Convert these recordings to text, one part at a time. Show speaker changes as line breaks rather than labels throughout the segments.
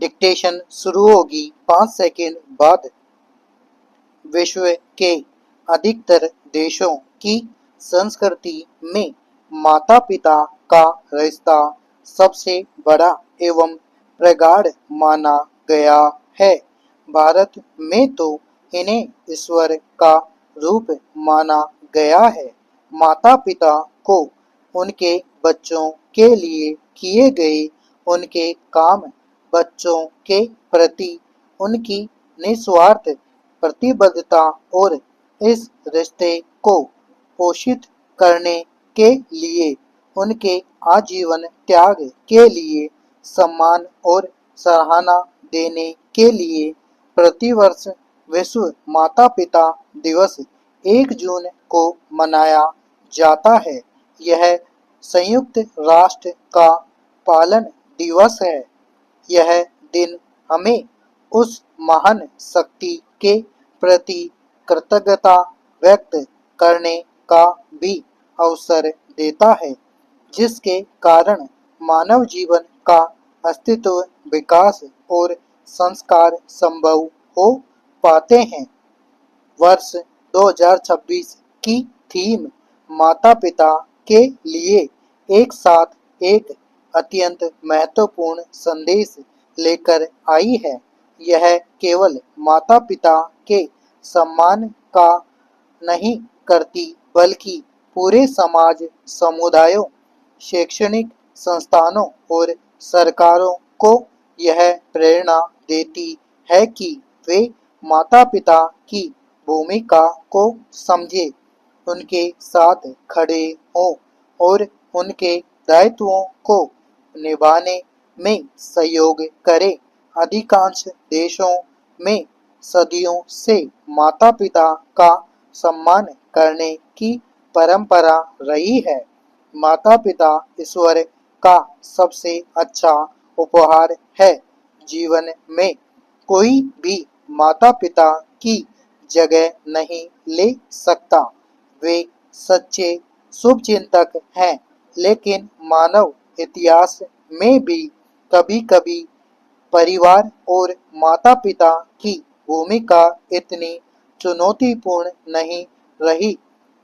Dictation शुरू होगी 5 second बाद। विश्व के अधिकतर देशों की संस्कृति में माता पिता का रिश्ता सबसे बड़ा एवं प्रगाढ़ माना गया है। भारत में तो इन्हें ईश्वर का रूप माना गया है। माता पिता को उनके बच्चों के लिए किए गए उनके काम, बच्चों के प्रति उनकी निस्वार्थ प्रतिबद्धता और इस रिश्ते को पोषित करने के लिए उनके आजीवन त्याग के लिए सम्मान और सराहना देने के लिए प्रतिवर्ष विश्व माता पिता दिवस 1 जून को मनाया जाता है। यह संयुक्त राष्ट्र का पालन दिवस है। यह दिन हमें उस महान शक्ति के प्रति कृतज्ञता व्यक्त करने का भी अवसर देता है, जिसके कारण मानव जीवन का अस्तित्व, विकास और संस्कार संभव हो पाते हैं। वर्ष 2026 की थीम माता पिता के लिए एक साथ एक अत्यंत महत्वपूर्ण संदेश लेकर आई है। यह केवल माता पिता के सम्मान का नहीं करती, बल्कि पूरे समाज, समुदायों, शैक्षणिक संस्थानों और सरकारों को यह प्रेरणा देती है कि वे माता पिता की भूमिका को समझें, उनके साथ खड़े हों और उनके दायित्वों को निभाने में सहयोग करें। अधिकांश देशों में सदियों से माता पिता का सम्मान करने की परंपरा रही है। माता पिता ईश्वर का सबसे अच्छा उपहार है। जीवन में कोई भी माता पिता की जगह नहीं ले सकता। वे सच्चे शुभचिंतक हैं, लेकिन मानव इतिहास में भी कभी-कभी परिवार और माता पिता की भूमिका इतनी चुनौतीपूर्ण नहीं रही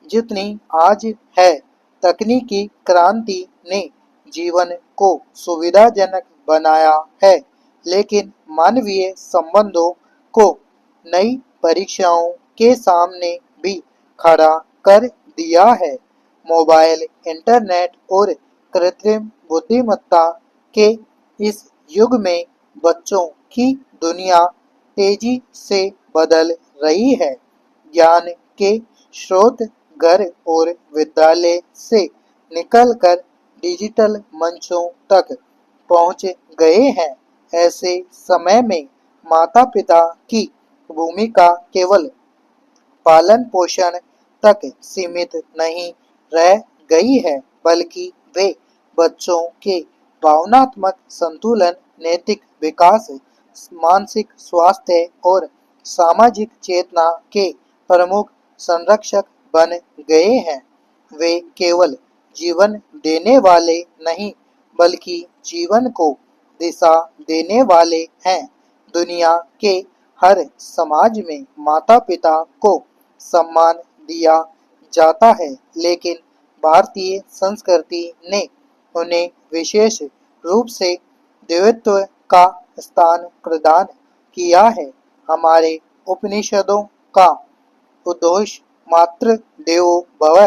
जितनी आज है। तकनीकी क्रांति ने जीवन को सुविधाजनक बनाया है, लेकिन मानवीय संबंधों को नई परीक्षाओं के सामने भी खड़ा कर दिया है। मोबाइल, इंटरनेट और कृत्रिम बुद्धिमत्ता के इस युग में बच्चों की दुनिया तेजी से बदल रही है। ज्ञान के स्रोत घर और विद्यालय से निकलकर डिजिटल मंचों तक पहुंच गए हैं। ऐसे समय में माता पिता की भूमिका केवल पालन पोषण तक सीमित नहीं रह गई है, बल्कि वे बच्चों के भावनात्मक संतुलन, नैतिक विकास, मानसिक स्वास्थ्य और सामाजिक चेतना के प्रमुख संरक्षक बन गए हैं। वे केवल जीवन देने वाले नहीं, बल्कि जीवन को दिशा देने वाले हैं। दुनिया के हर समाज में माता पिता को सम्मान दिया जाता है, लेकिन भारतीय संस्कृति ने उन्हें विशेष रूप से देवत्व का स्थान प्रदान किया है। हमारे उपनिषदों का उद्घोष मातृ देवो भव,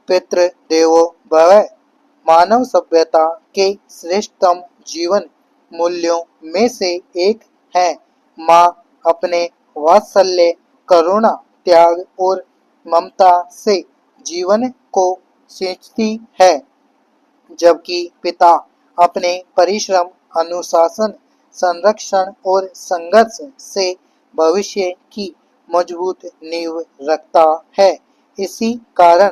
पितृ देवो भव मानव सभ्यता के श्रेष्ठतम जीवन मूल्यों में से एक है। माँ अपने वात्सल्य, करुणा, त्याग और ममता से जीवन को सींचती है, जबकि पिता अपने परिश्रम, अनुशासन, संरक्षण और संघर्ष से भविष्य की मजबूत नींव रखता है। इसी कारण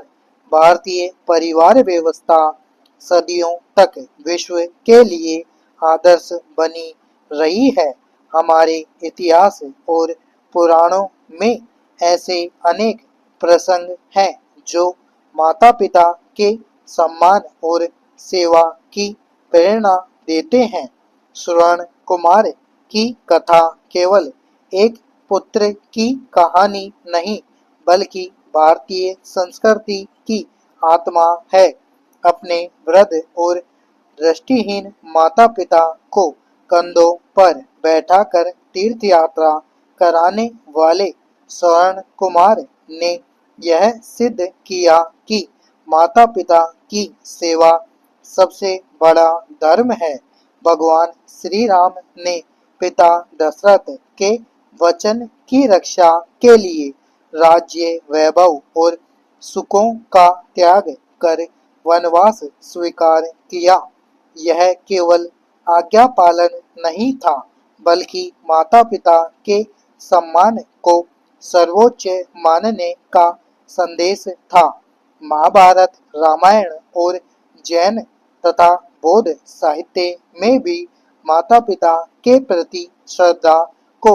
भारतीय परिवार व्यवस्था सदियों तक विश्व के लिए आदर्श बनी रही है। हमारे इतिहास और पुराणों में ऐसे अनेक प्रसंग हैं जो माता पिता के सम्मान और सेवा की प्रेरणा देते हैं। श्रवण कुमार की कथा केवल एक पुत्र की कहानी नहीं बल्कि भारतीय संस्कृति की आत्मा है। अपने वृद्ध और दृष्टिहीन माता पिता को कंधों पर बैठाकर तीर्थ यात्रा कराने वाले स्वर्ण कुमार ने यह सिद्ध किया कि माता पिता की सेवा सबसे बड़ा धर्म है। भगवान श्री राम ने पिता दशरथ के वचन की रक्षा के लिए राज्य वैभव और सुखों का त्याग कर वनवास स्वीकार किया। यह केवल आज्ञा पालन नहीं था बल्कि माता पिता के सम्मान को सर्वोच्च मानने का संदेश था। महाभारत, रामायण और जैन तथा बौद्ध साहित्य में भी माता पिता के प्रति श्रद्धा को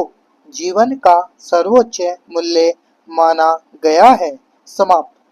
जीवन का सर्वोच्च मूल्य माना गया है। समाप्त।